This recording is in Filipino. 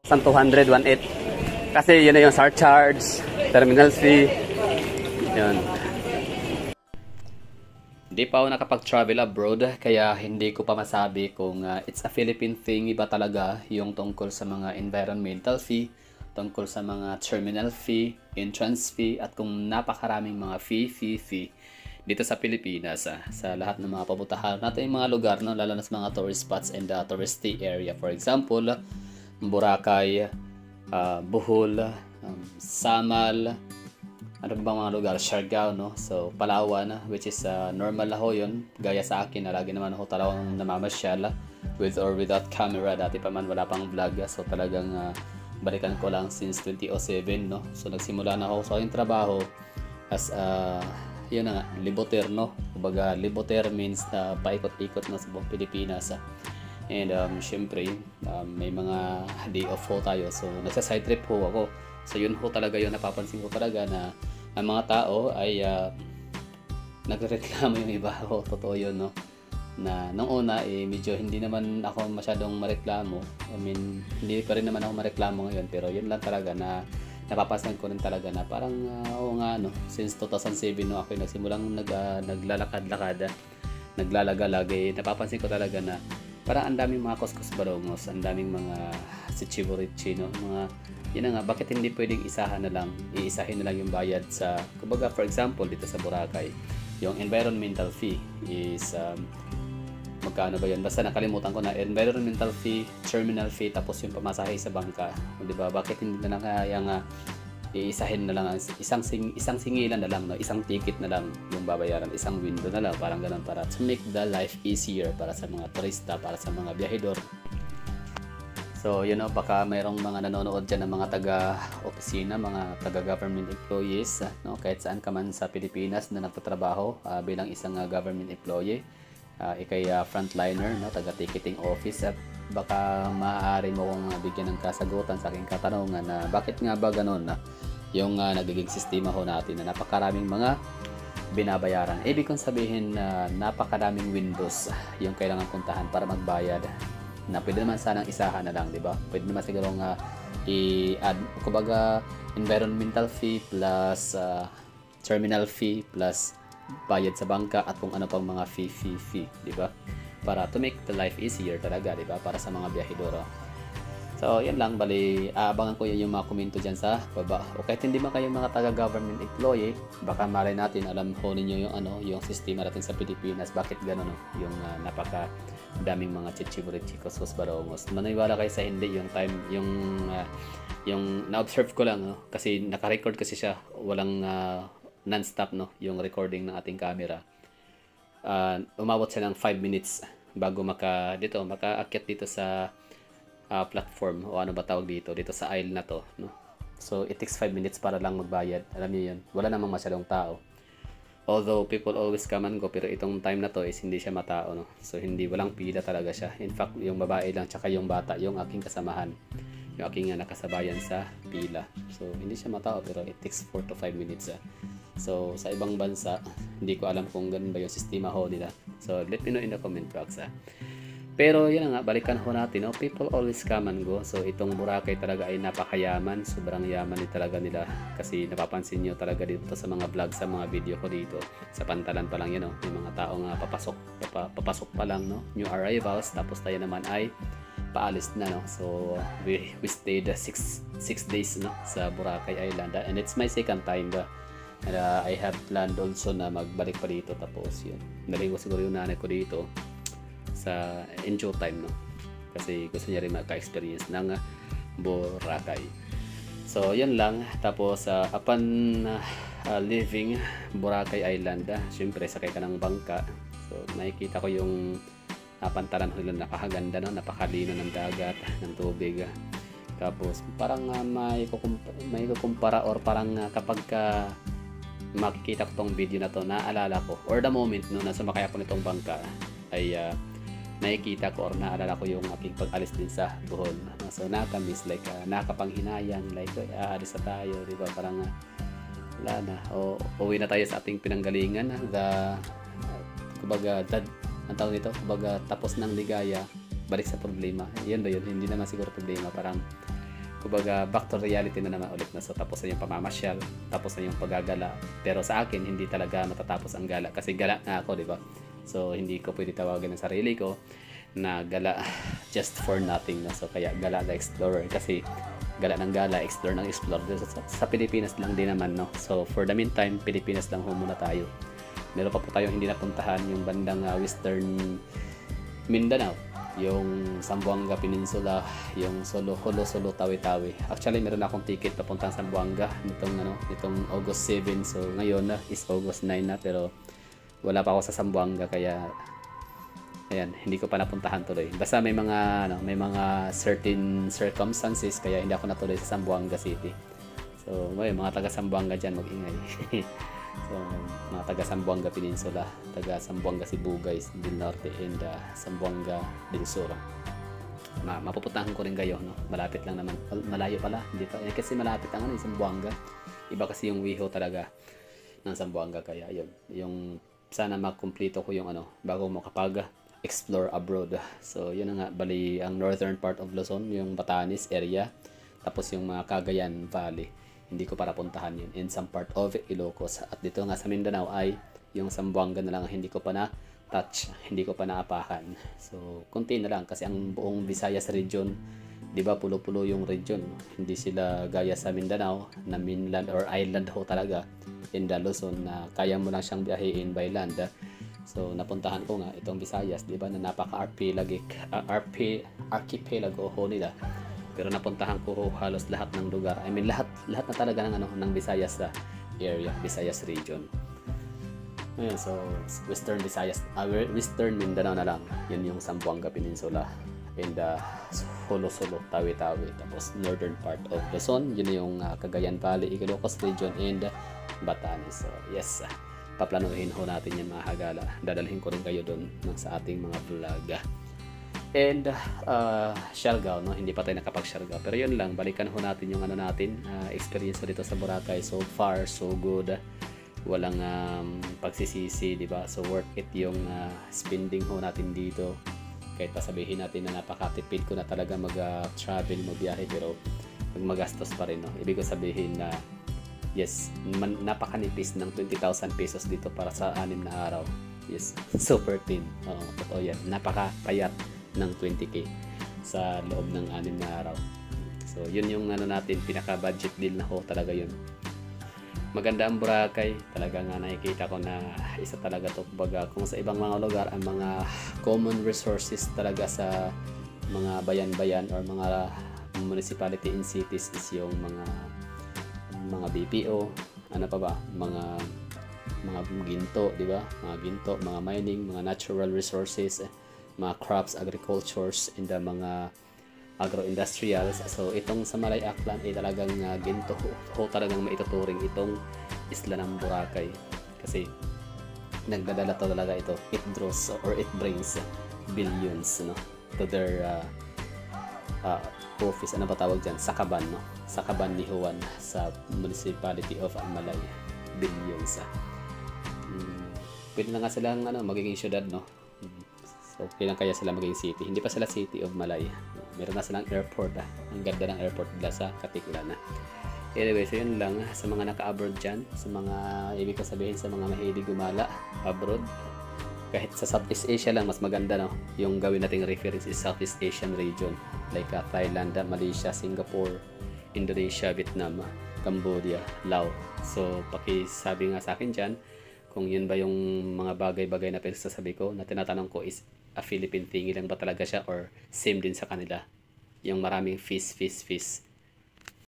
200, 1.8. Kasi yun na yung surcharge, terminal fee. Yun. Hindi pa ako nakapag-travel abroad, kaya hindi ko pa masabi kung it's a Philippine thing ba talaga yung tungkol sa mga environmental fee, tungkol sa mga terminal fee, entrance fee, at kung napakaraming mga fee dito sa Pilipinas, sa lahat ng mga papuntahan natin yung mga lugar, no? Lalo na sa mga tourist spots and touristy area. For example, Boracay, Bohol, Samal, ano bang mga lugar, Siargao, no? So Palawan, which is normal na ho yun, gaya sa akin na lagi naman ako talagang namamasyal with or without camera. Dati pa man wala pang vlog, so talagang balikan ko lang since 2007, no? So nagsimula na ako sa aking trabaho as yun na nga, liboter, no? Kumbaga liboter means paikot-ikot na sa buong Pilipinas. And syempre may mga day off ho tayo, so nagsa-side trip ho ako. So yun ho talaga yung napapansin ko talaga na ang mga tao ay nagreklamo yung iba ho. Totoo yun, no? Na nung una medyo hindi naman ako masyadong mareklamo. I mean, hindi pa rin naman ako mareklamo ngayon, pero yun lang talaga na napapansin ko rin talaga na parang oo nga, no, since 2007, no, ako yung nagsimulang naglalakad-lakad, naglalagalag, napapansin ko talaga na parang ang daming mga kuskus barongos, ang daming mga sichiborichi, no, mga yun na nga, bakit hindi pwedeng iisahin na lang yung bayad sa, kumbaga for example dito sa Boracay, yung environmental fee is magkano ba yun? Basta nakalimutan ko na, environmental fee, terminal fee, tapos yung pamasahe sa bangka. Di ba? Bakit hindi na lang kayang iisahin na lang, isang singilan na lang, no? Isang ticket na lang yung babayaran, isang window na lang, parang ganun, para to make the life easier para sa mga turista, para sa mga biyahedor. So, you know, baka mayroong mga nanonood dyan ng mga taga-opisina, mga taga-government employees, no? Kahit saan ka man sa Pilipinas na nagtatrabaho bilang isang government employee, ikay frontliner, no, taga-ticketing office, at baka maaari mo kong bigyan ng kasagutan sa aking katanungan na bakit nga ba ganun na yung nagiging sistema ho natin na napakaraming mga binabayaran. Ibig kong sabihin na napakaraming windows yung kailangan puntahan para magbayad, na pwede naman sanang isahan na lang, di ba? Pwede naman siguro nga i-add, kumbaga environmental fee plus terminal fee plus bayad sa bangka at kung ano pang mga fee, di ba? Para to make the life easier talaga, di ba? Para sa mga biyahedoro. So, yan lang, bali, aabangan ko yung mga komento dyan sa baba. O kahit hindi man kayo mga taga-government employee, baka malay natin, alam ho ninyo yung yung sistema natin sa Pilipinas, bakit gano'n, no? Yung napaka daming mga chichiburichikos, barongos. Maniwala kayo sa hindi, yung time, yung na-observe ko lang, no? Kasi naka-record kasi siya, walang non-stop, no, yung recording ng ating camera. Umabot siya ng 5 minutes bago makaakyat dito sa platform, o ano ba tawag dito sa aisle na to, no? So it takes 5 minutes para lang magbayad. Alam niyo yun, wala namang masyadong tao, although people always come and go, pero itong time na to is hindi siya matao, no? So walang pila talaga siya. In fact, yung babae lang tsaka yung bata, yung aking kasamahan, yung aking nakasabayan sa pila. So hindi siya matao, pero it takes 4 to 5 minutes. So sa ibang bansa, hindi ko alam kung ganun ba yung sistema ho nila. So let me know in the comment box. Pero yun nga, balikan ho natin, no? People always come and go. So itong Boracay talaga ay napakayaman, sobrang yaman talaga nila, kasi napapansin nyo talaga dito sa mga vlog, sa mga video ko dito, sa Pantalan pa lang yun, no? Yung mga taong papasok pa lang, no? New arrivals, tapos tayo naman ay paalis na, no? So we stayed 6 days, no, sa Boracay Island, and it's my second time and I have planned also na magbalik pa dito. Tapos yun, naligo siguro yung nanay ko dito sa enjoy time, no, kasi gusto niya rin maka-experience ng Boracay. So yun lang. Tapos upon leaving Boracay Island, syempre sakay ka ng bangka. So nakikita ko yung Pantalan Island, napakaganda, no, napakalino ng dagat, ng tubig. Tapos parang may kukumpara, or parang kapag makikita ko tong video na to, naalala ko, or the moment no na sumakay ako nitong bangka, ay nakikita ko or naalala ko yung aking pag-alis din sa Bohol. So nakamiss, like nakapanghinayang, like aalis na tayo, di ba? Parang wala na, o uwi na tayo sa ating pinanggalingan, kumbaga ang tawag nito, kumbaga tapos ng ligaya, balik sa problema. Yun ba yun? Hindi naman siguro problema, parang kumbaga back to reality na naman ulit na. So tapos na yung pamamasyal, tapos na yung paggagala. Pero sa akin hindi talaga matatapos ang gala kasi gala nga ako, di ba? So hindi ko pwede tawagan ng sarili ko na gala just for nothing na. So kaya gala the explorer, kasi gala ng gala, explore ng explore. Sa Pilipinas lang din naman, no? So for the meantime, Pilipinas lang ho muna tayo. Meron pa po tayong hindi napuntahan, yung bandang Western Mindanao, yung Zamboanga Peninsula, yung Solo, Tawi-Tawi. Actually, meron akong ticket papuntang Zamboanga nitong August 7. So ngayon is August 9 na, pero wala pa ako sa Zamboanga, kaya ayan, hindi ko pa napuntahan tuloy. Basta may mga certain circumstances kaya hindi ako natuloy sa Zamboanga City. So, may mga taga Zamboanga diyan, mag-ingay. So, mga taga Zamboanga Peninsula, taga Zamboanga Sibugay del Norte, and Zamboanga del Sur. Mapupuntahan ko rin kayo, no? Malapit lang naman. Malayo pala, hindi pa. Kasi malapit ang Zamboanga. Iba kasi yung wiho talaga ng Zamboanga, kaya yun. Yung sana makumpleto ko yung bago mo kapag explore abroad. So, yun na nga, bali ang northern part of Luzon, yung Batanes area, tapos yung mga Cagayan Valley. Hindi ko para puntahan yun. In some part of Ilocos. At dito nga sa Mindanao ay yung Zamboanga na lang hindi ko pa na touch, hindi ko pa naapakan. So, konti na lang kasi ang buong Visayas region, di ba, pulo-pulo yung region. Hindi sila gaya sa Mindanao na mainland or island ho talaga. In the Luzon na kaya mo lang siyang biyahein by land. So, napuntahan ko nga itong Visayas, di ba, na archipelago ho nila. Pero napuntahan ko halos lahat ng lugar. I mean, lahat na talaga ng Visayas area, Visayas region. Ayun, so Western Visayas, Western Mindanao na lang. Yun yung Zamboanga Peninsula and Solo, Tawi-Tawi. Tapos northern part of Luzon, yun yung Cagayan Valley, Ilocos region, and Batanes. So yes, paplanuhin ho natin yung mga hagala. Dadalhin ko rin kayo doon sa ating mga vlog. And Siargao, no? Hindi pa tayo nakapag-Siargao. Pero yun lang, balikan ho natin yung experience ko dito sa Boracay. So far, so good. Walang pagsisisi, di ba? So worth it yung spending ho natin dito. Kahit pa sabihin natin na napakatipid ko na talaga mag-travel, magbiyahe, pero magastos pa rin, no? Ibig ko sabihin na yes, napakanipis ng 20,000 pesos dito para sa 6 na araw. Yes, super thin. Totoo yan. Napakapayat ng 20k sa loob ng 6 na araw. So, yun yung natin, pinaka-budget deal na ho talaga yun. Maganda ang Boracay. Talaga nga nakikita ko na isa talaga to. Baga, kung sa ibang mga lugar, ang mga common resources talaga sa mga bayan-bayan or mga municipality in cities is yung mga BPO, ano pa ba, mga ginto, di ba? Mga ginto, mga mining, mga natural resources, mga crops, agricultures, and mga agro-industrials. So itong sa Malay Aklan ay talagang ginto ho talagang maituturing itong isla ng Boracay, kasi nagdadala to talaga ito. It draws or it brings billions, no, to their office, ano ba tawag dyan? Sakaban, no? Sakaban ni Juan sa municipality of Malay. Billions. Pwede na nga silang magiging syudad, no? So, kailan kaya sila maging city? Hindi pa sila city of Malay. Meron na silang airport. Ang ganda ng airport nila sa Katiklana. Anyway, so yun lang sa mga naka-abroad dyan, sa mga ibig ko sabihin sa mga mahilig gumala abroad. Kahit sa Southeast Asia lang, mas maganda, no? Yung gawin nating reference is Southeast Asian region. Like Thailand, Malaysia, Singapore, Indonesia, Vietnam, Cambodia, Laos. So, pakisabi nga sa akin dyan, kung yun ba yung mga bagay-bagay na pinagsasabi ko, na tinatanong ko is a Philippine thingy lang ba talaga siya or same din sa kanila? Yung maraming fish.